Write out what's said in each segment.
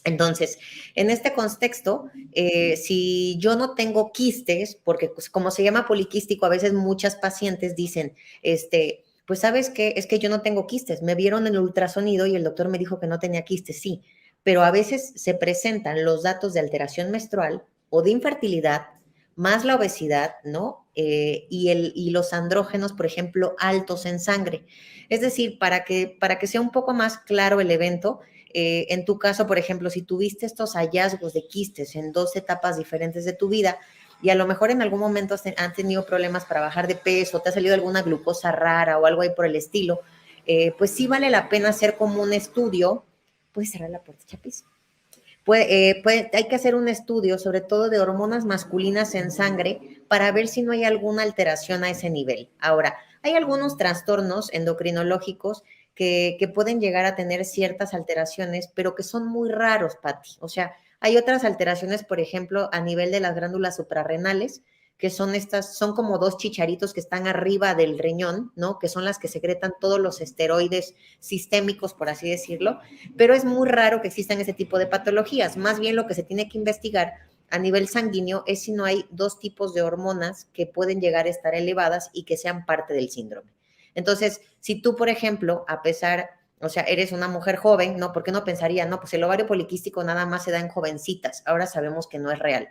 Entonces, en este contexto, si yo no tengo quistes, porque pues, como se llama poliquístico, a veces muchas pacientes dicen, pues sabes qué, es que yo no tengo quistes, me vieron en el ultrasonido y el doctor me dijo que no tenía quistes, sí, pero a veces se presentan los datos de alteración menstrual o de infertilidad, más la obesidad, ¿no? Y los andrógenos, por ejemplo, altos en sangre. Es decir, para que sea un poco más claro el evento, en tu caso, por ejemplo, si tuviste estos hallazgos de quistes en dos etapas diferentes de tu vida y a lo mejor en algún momento han tenido problemas para bajar de peso, te ha salido alguna glucosa rara o algo ahí por el estilo, pues sí vale la pena hacer como un estudio. ¿Puedes cerrar la puerta, Chapis? Hay que hacer un estudio, sobre todo de hormonas masculinas en sangre, para ver si no hay alguna alteración a ese nivel. Ahora, hay algunos trastornos endocrinológicos que pueden llegar a tener ciertas alteraciones, pero que son muy raros, Patti. O sea, hay otras alteraciones, por ejemplo, a nivel de las glándulas suprarrenales, que son como dos chicharitos que están arriba del riñón, ¿no? Que son las que secretan todos los esteroides sistémicos, por así decirlo, pero es muy raro que existan ese tipo de patologías. Más bien lo que se tiene que investigar a nivel sanguíneo es si no hay dos tipos de hormonas que pueden llegar a estar elevadas y que sean parte del síndrome. Entonces, si tú, por ejemplo, o sea, eres una mujer joven, ¿no? ¿Por qué no pensaría, no? Pues el ovario poliquístico nada más se da en jovencitas. Ahora sabemos que no es real.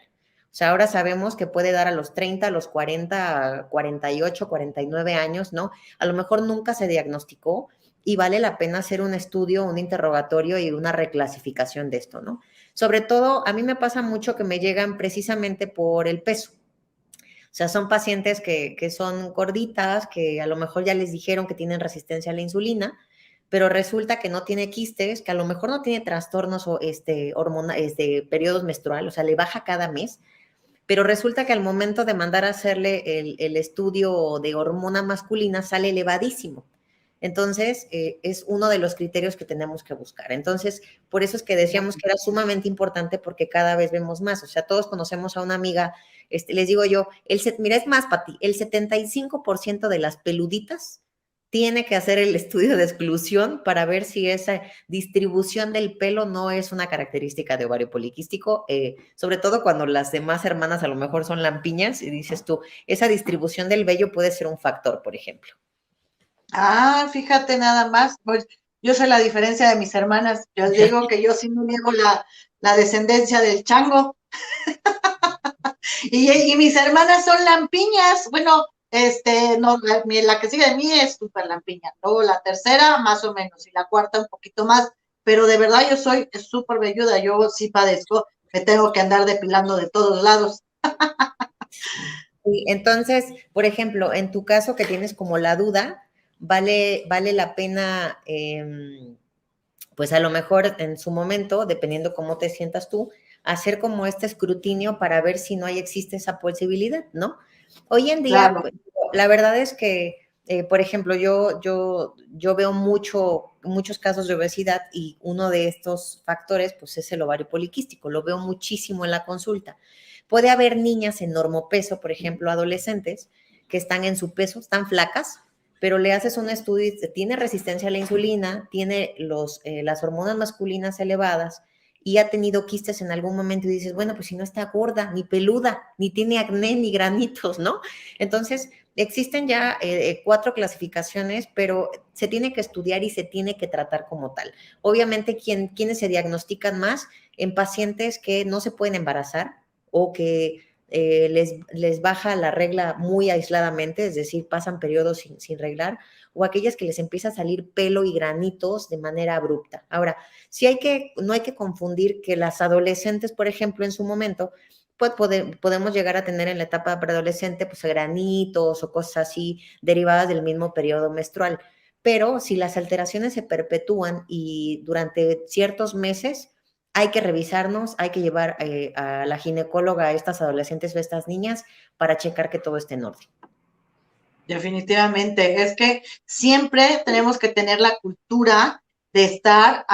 O sea, ahora sabemos que puede dar a los 30, a los 40, a 48, 49 años, ¿no? A lo mejor nunca se diagnosticó y vale la pena hacer un estudio, un interrogatorio y una reclasificación de esto, ¿no? Sobre todo, a mí me pasa mucho que me llegan precisamente por el peso. O sea, son pacientes que son gorditas, que a lo mejor ya les dijeron que tienen resistencia a la insulina, pero resulta que no tiene quistes, que a lo mejor no tiene trastornos o periodos menstruales, o sea, le baja cada mes, pero resulta que al momento de mandar a hacerle el estudio de hormona masculina sale elevadísimo. Entonces, es uno de los criterios que tenemos que buscar. Entonces, por eso es que decíamos que era sumamente importante porque cada vez vemos más. O sea, todos conocemos a una amiga, les digo yo, mira, es más, Pati, el 75% de las peluditas tiene que hacer el estudio de exclusión para ver si esa distribución del pelo no es una característica de ovario poliquístico, sobre todo cuando las demás hermanas a lo mejor son lampiñas y dices tú, esa distribución del vello puede ser un factor, por ejemplo. Ah, fíjate nada más, pues yo sé la diferencia de mis hermanas, yo digo que yo sí no niego la descendencia del chango, y mis hermanas son lampiñas, bueno, no, la que sigue de mí es súper lampiña, luego la tercera más o menos, y la cuarta un poquito más, pero de verdad yo soy súper velluda, yo sí padezco, me tengo que andar depilando de todos lados. Sí, entonces, por ejemplo, en tu caso que tienes como la duda, vale la pena, pues a lo mejor en su momento, dependiendo cómo te sientas tú, hacer como este escrutinio para ver si no existe esa posibilidad, ¿no? Hoy en día, Claro. pues, la verdad es que, por ejemplo, yo veo muchos casos de obesidad y uno de estos factores, pues es el ovario poliquístico, lo veo muchísimo en la consulta. Puede haber niñas en normopeso, por ejemplo, adolescentes, que están en su peso, están flacas, pero le haces un estudio y tiene resistencia a la insulina, tiene las hormonas masculinas elevadas y ha tenido quistes en algún momento y dices, bueno, pues si no está gorda, ni peluda, ni tiene acné, ni granitos, ¿no? Entonces, existen ya 4 clasificaciones, pero se tiene que estudiar y se tiene que tratar como tal. Obviamente, ¿quiénes se diagnostican más? En pacientes que no se pueden embarazar o que les baja la regla muy aisladamente, es decir, pasan periodos sin reglar, o aquellas que les empieza a salir pelo y granitos de manera abrupta. Ahora, no hay que confundir que las adolescentes, por ejemplo, en su momento, pues podemos llegar a tener en la etapa preadolescente, pues granitos o cosas así derivadas del mismo periodo menstrual. Pero si las alteraciones se perpetúan y durante ciertos meses, hay que revisarnos, hay que llevar a la ginecóloga a estas adolescentes o a estas niñas para checar que todo esté en orden. Definitivamente, es que siempre tenemos que tener la cultura de estar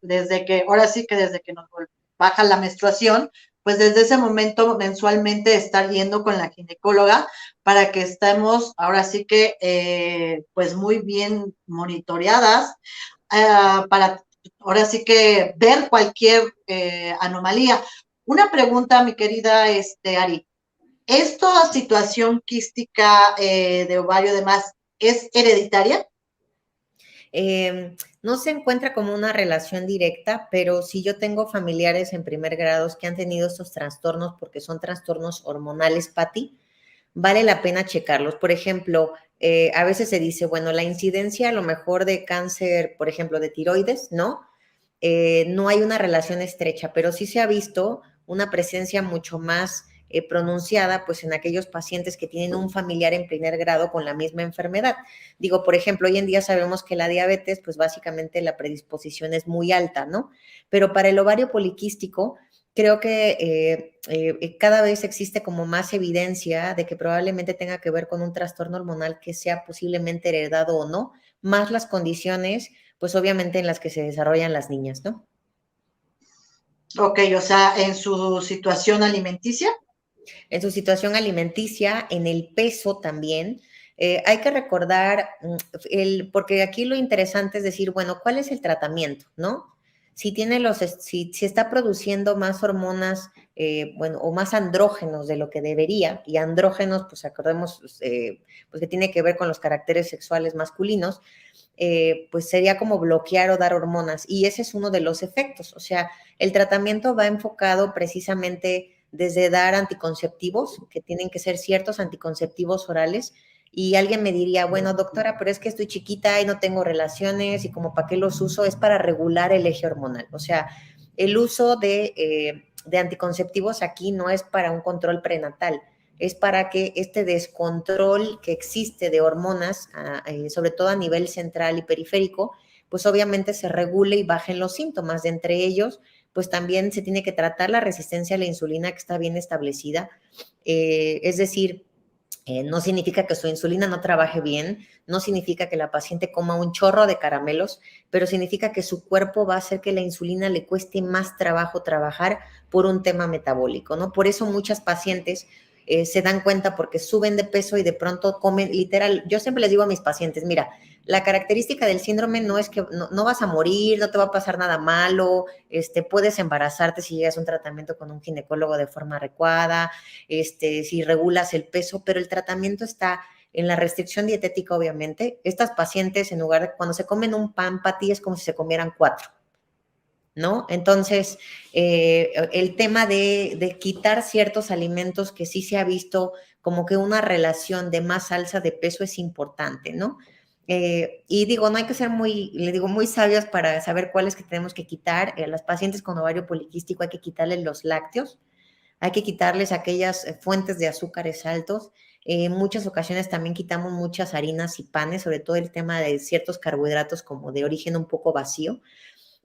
desde que, ahora sí que desde que nos baja la menstruación, pues desde ese momento mensualmente estar yendo con la ginecóloga para que estemos ahora sí que pues muy bien monitoreadas para ahora sí que ver cualquier anomalía. Una pregunta, mi querida Ari. ¿Esta situación quística de ovario demás es hereditaria? No se encuentra como una relación directa, pero si yo tengo familiares en primer grado que han tenido estos trastornos porque son trastornos hormonales, Patti, vale la pena checarlos. Por ejemplo, a veces se dice, bueno, la incidencia a lo mejor de cáncer, por ejemplo, de tiroides, ¿no? No hay una relación estrecha, pero sí se ha visto una presencia mucho más pronunciada pues en aquellos pacientes que tienen un familiar en primer grado con la misma enfermedad. Digo, por ejemplo, hoy en día sabemos que la diabetes, pues básicamente la predisposición es muy alta, ¿no? Pero para el ovario poliquístico, creo que cada vez existe como más evidencia de que probablemente tenga que ver con un trastorno hormonal que sea posiblemente heredado o no, más las condiciones pues obviamente en las que se desarrollan las niñas, ¿no? Ok, o sea, en su situación alimenticia. En su situación alimenticia, en el peso también. Hay que recordar, porque aquí lo interesante es decir, bueno, ¿cuál es el tratamiento, no? Si tiene si está produciendo más hormonas, bueno, o más andrógenos de lo que debería, y andrógenos, pues acordemos, pues que tiene que ver con los caracteres sexuales masculinos, pues sería como bloquear o dar hormonas. Y ese es uno de los efectos. O sea, el tratamiento va enfocado precisamente desde dar anticonceptivos, que tienen que ser ciertos anticonceptivos orales. Y alguien me diría, bueno, doctora, pero es que estoy chiquita y no tengo relaciones y como para qué los uso, es para regular el eje hormonal. O sea, el uso de anticonceptivos aquí no es para un control prenatal, es para que este descontrol que existe de hormonas, sobre todo a nivel central y periférico, pues obviamente se regule y bajen los síntomas. De entre ellos, pues también se tiene que tratar la resistencia a la insulina que está bien establecida. Es decir, no significa que su insulina no trabaje bien, no significa que la paciente coma un chorro de caramelos, pero significa que su cuerpo va a hacer que la insulina le cueste más trabajo trabajar por un tema metabólico, ¿no? Por eso muchas pacientes se dan cuenta porque suben de peso y de pronto comen, literal, yo siempre les digo a mis pacientes, mira, la característica del síndrome no es que no vas a morir, no te va a pasar nada malo, puedes embarazarte si llegas a un tratamiento con un ginecólogo de forma adecuada, si regulas el peso, pero el tratamiento está en la restricción dietética, obviamente. Estas pacientes, en lugar de cuando se comen un pan, Pati, es como si se comieran 4, ¿no? Entonces, el tema de quitar ciertos alimentos que sí se ha visto como que una relación de más alza de peso es importante, ¿no? Y digo, no hay que ser le digo, muy sabios para saber cuáles que tenemos que quitar. A las pacientes con ovario poliquístico hay que quitarles los lácteos, hay que quitarles aquellas fuentes de azúcares altos. En muchas ocasiones también quitamos muchas harinas y panes, sobre todo el tema de ciertos carbohidratos como de origen un poco vacío,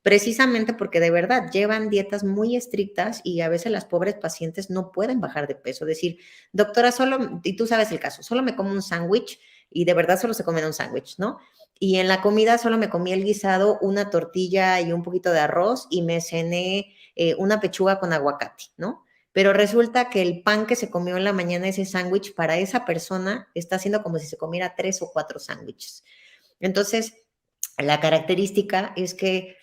precisamente porque de verdad llevan dietas muy estrictas y a veces las pobres pacientes no pueden bajar de peso. Decir, doctora, solo, y tú sabes el caso, solo me como un sándwich y de verdad solo se comen un sándwich, ¿no? Y en la comida solo me comí el guisado, una tortilla y un poquito de arroz y me cené una pechuga con aguacate, ¿no? Pero resulta que el pan que se comió en la mañana, ese sándwich, para esa persona está haciendo como si se comiera 3 o 4 sándwiches. Entonces, la característica es que,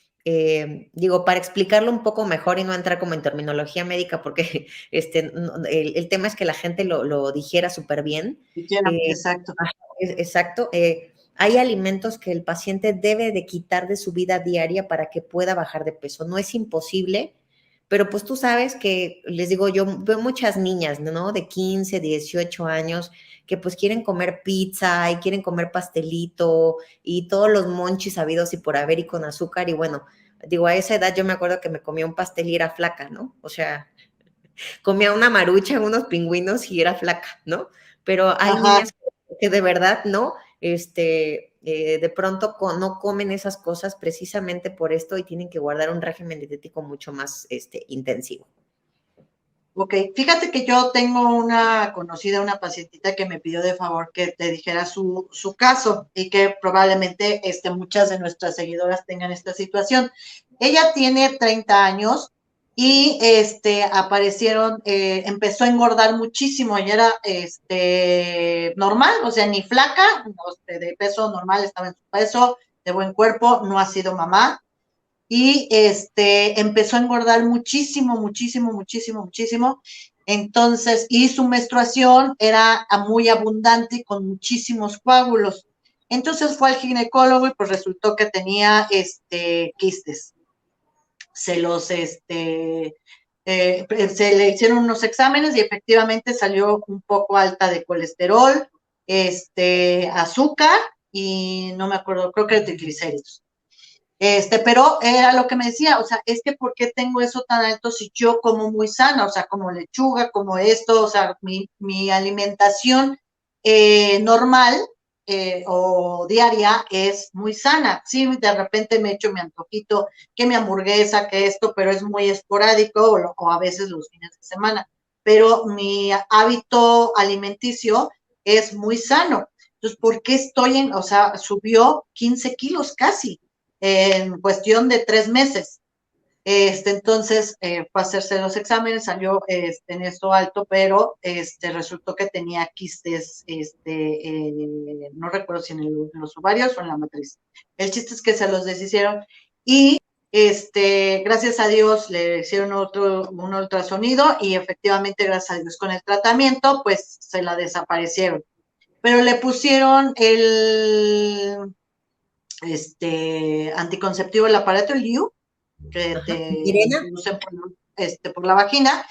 digo, para explicarlo un poco mejor y no entrar como en terminología médica, porque el tema es que la gente lo dijera súper bien. Exacto. Exacto. Hay alimentos que el paciente debe de quitar de su vida diaria para que pueda bajar de peso. No es imposible, pero pues tú sabes que, les digo, yo veo muchas niñas, ¿no? De 15, 18 años que pues quieren comer pizza y quieren comer pastelito y todos los monchis habidos y por haber y con azúcar. Y bueno, digo, a esa edad yo me acuerdo que me comía un pastel y era flaca, ¿no? O sea, comía una marucha, unos pingüinos y era flaca, ¿no? Pero hay Ajá. niñas que de verdad, ¿no? De pronto no comen esas cosas precisamente por esto y tienen que guardar un régimen dietético mucho más intensivo. Ok, fíjate que yo tengo una conocida, una pacientita que me pidió de favor que te dijera su caso y que probablemente muchas de nuestras seguidoras tengan esta situación. Ella tiene 30 años y aparecieron, empezó a engordar muchísimo. Ella era normal, o sea, ni flaca, de peso normal, estaba en su peso, de buen cuerpo, no ha sido mamá. y empezó a engordar muchísimo, muchísimo, muchísimo, muchísimo. Entonces, y su menstruación era muy abundante y con muchísimos coágulos. Entonces fue al ginecólogo y pues resultó que tenía quistes. Se los, se le hicieron unos exámenes y efectivamente salió un poco alta de colesterol, azúcar y no me acuerdo, creo que de triglicéridos. Pero era lo que me decía, o sea, es que ¿por qué tengo eso tan alto si yo como muy sana? O sea, como lechuga, como esto, o sea, mi alimentación normal o diaria es muy sana. Sí, de repente me echo mi antojito, que mi hamburguesa, que esto, pero es muy esporádico o a veces los fines de semana. Pero mi hábito alimenticio es muy sano. Entonces, ¿por qué o sea, subió 15 kilos casi en cuestión de 3 meses? Entonces, fue a hacerse los exámenes, salió en esto alto, pero resultó que tenía quistes, no recuerdo si en los ovarios o en la matriz. El chiste es que se los deshicieron y gracias a Dios le hicieron un ultrasonido y efectivamente, gracias a Dios, con el tratamiento, pues se la desaparecieron. Pero le pusieron el anticonceptivo, el aparato, el IU, que Ajá. te Irena, introducen por la vagina,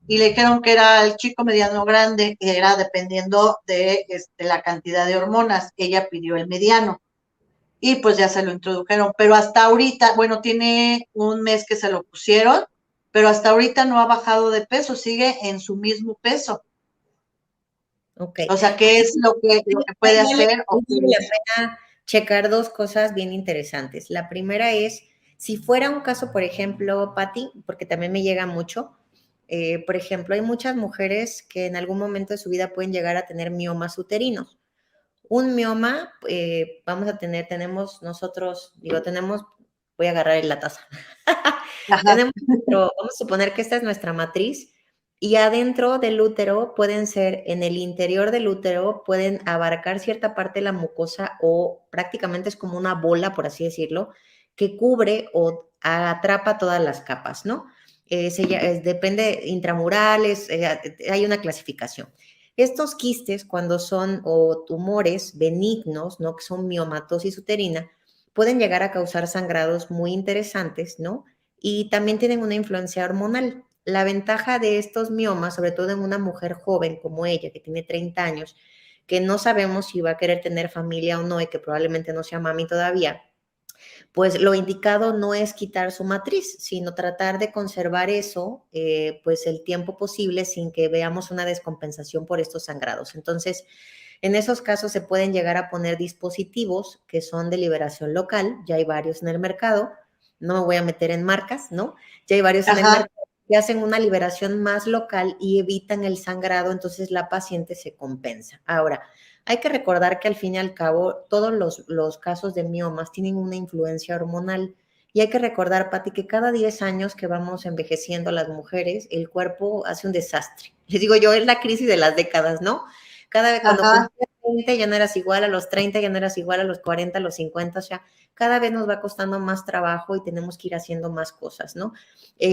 y le dijeron que era el chico, mediano, grande, y era dependiendo de la cantidad de hormonas. Ella pidió el mediano y pues ya se lo introdujeron, pero hasta ahorita, bueno, tiene un mes que se lo pusieron, pero hasta ahorita no ha bajado de peso, sigue en su mismo peso. ok. O sea, ¿qué es lo que puede hacer? Ahí vale la pena checar dos cosas bien interesantes. La primera es, si fuera un caso, por ejemplo, Patti, porque también me llega mucho, por ejemplo, hay muchas mujeres que en algún momento de su vida pueden llegar a tener miomas uterinos. Un mioma, tenemos nosotros, voy a agarrar la taza. Ajá, Tenemos vamos a suponer que esta es nuestra matriz y adentro del útero pueden ser, en el interior del útero, pueden abarcar cierta parte de la mucosa o prácticamente es como una bola, por así decirlo, que cubre o atrapa todas las capas, ¿no? Depende, intramurales, hay una clasificación. Estos quistes, cuando son o tumores benignos, ¿no? Que son miomatosis uterina, pueden llegar a causar sangrados muy interesantes, ¿no? Y también tienen una influencia hormonal. La ventaja de estos miomas, sobre todo en una mujer joven como ella, que tiene 30 años, que no sabemos si va a querer tener familia o no y que probablemente no sea mami todavía, pues lo indicado no es quitar su matriz, sino tratar de conservar eso, pues el tiempo posible sin que veamos una descompensación por estos sangrados. Entonces, en esos casos se pueden llegar a poner dispositivos que son de liberación local, ya hay varios en el mercado, no me voy a meter en marcas, ¿no? Ya hay varios en el ajá. mercado que hacen una liberación más local y evitan el sangrado, entonces la paciente se compensa. Ahora, hay que recordar que al fin y al cabo todos los casos de miomas tienen una influencia hormonal y hay que recordar, Pati, que cada 10 años que vamos envejeciendo las mujeres, el cuerpo hace un desastre. Les digo yo, es la crisis de las décadas, ¿no? Cada vez cuando Ajá. cumplías 20 ya no eras igual, a los 30 ya no eras igual, a los 40, a los 50, o sea, cada vez nos va costando más trabajo y tenemos que ir haciendo más cosas, ¿no?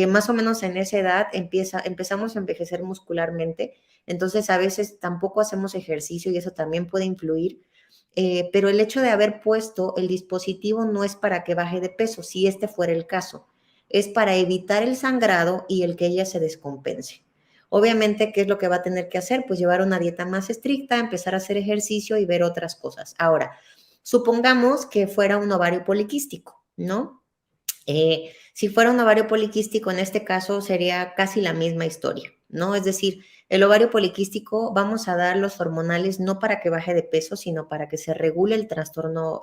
Más o menos en esa edad empezamos a envejecer muscularmente, entonces a veces tampoco hacemos ejercicio y eso también puede influir, pero el hecho de haber puesto el dispositivo no es para que baje de peso, si este fuera el caso, es para evitar el sangrado y el que ella se descompense. Obviamente, ¿qué es lo que va a tener que hacer? Pues llevar una dieta más estricta, empezar a hacer ejercicio y ver otras cosas. Ahora, supongamos que fuera un ovario poliquístico, ¿no? Si fuera un ovario poliquístico, en este caso sería casi la misma historia, ¿no? Es decir, el ovario poliquístico vamos a dar los hormonales no para que baje de peso, sino para que se regule el trastorno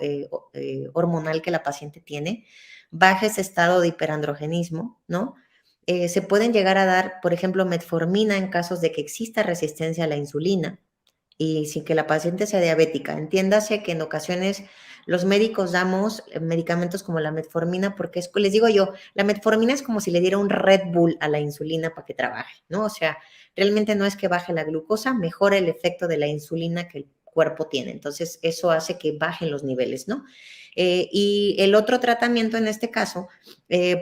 hormonal que la paciente tiene, baje ese estado de hiperandrogenismo, ¿no? Se pueden llegar a dar, por ejemplo, metformina en casos de que exista resistencia a la insulina y sin que la paciente sea diabética. Entiéndase que en ocasiones los médicos damos medicamentos como la metformina porque les digo yo, la metformina es como si le diera un Red Bull a la insulina para que trabaje, ¿no? O sea, realmente no es que baje la glucosa, mejora el efecto de la insulina que el cuerpo tiene. Entonces, eso hace que bajen los niveles, ¿no? Y el otro tratamiento en este caso,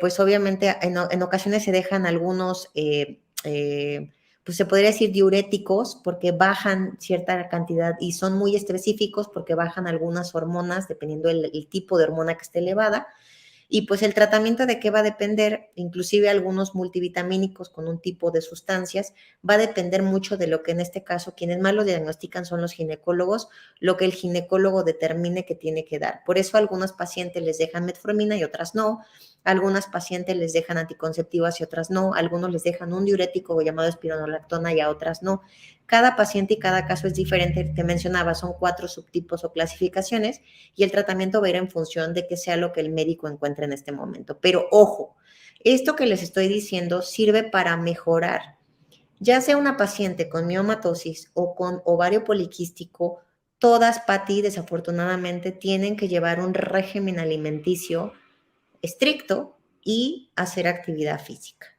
pues obviamente en ocasiones se dejan algunos, pues se podría decir diuréticos, porque bajan cierta cantidad y son muy específicos porque bajan algunas hormonas, dependiendo el tipo de hormona que esté elevada. Y pues el tratamiento de qué va a depender, inclusive algunos multivitamínicos con un tipo de sustancias, va a depender mucho de lo que en este caso quienes más lo diagnostican son los ginecólogos, lo que el ginecólogo determine que tiene que dar. Por eso a algunos pacientes les dejan metformina y otras no, a algunas pacientes les dejan anticonceptivas y otras no, a algunos les dejan un diurético llamado espironolactona y a otras no. Cada paciente y cada caso es diferente. Te mencionaba, son 4 subtipos o clasificaciones y el tratamiento va a ir en función de que sea lo que el médico encuentre en este momento. Pero ojo, esto que les estoy diciendo sirve para mejorar, ya sea una paciente con miomatosis o con ovario poliquístico, todas, Pati, desafortunadamente, tienen que llevar un régimen alimenticio estricto y hacer actividad física.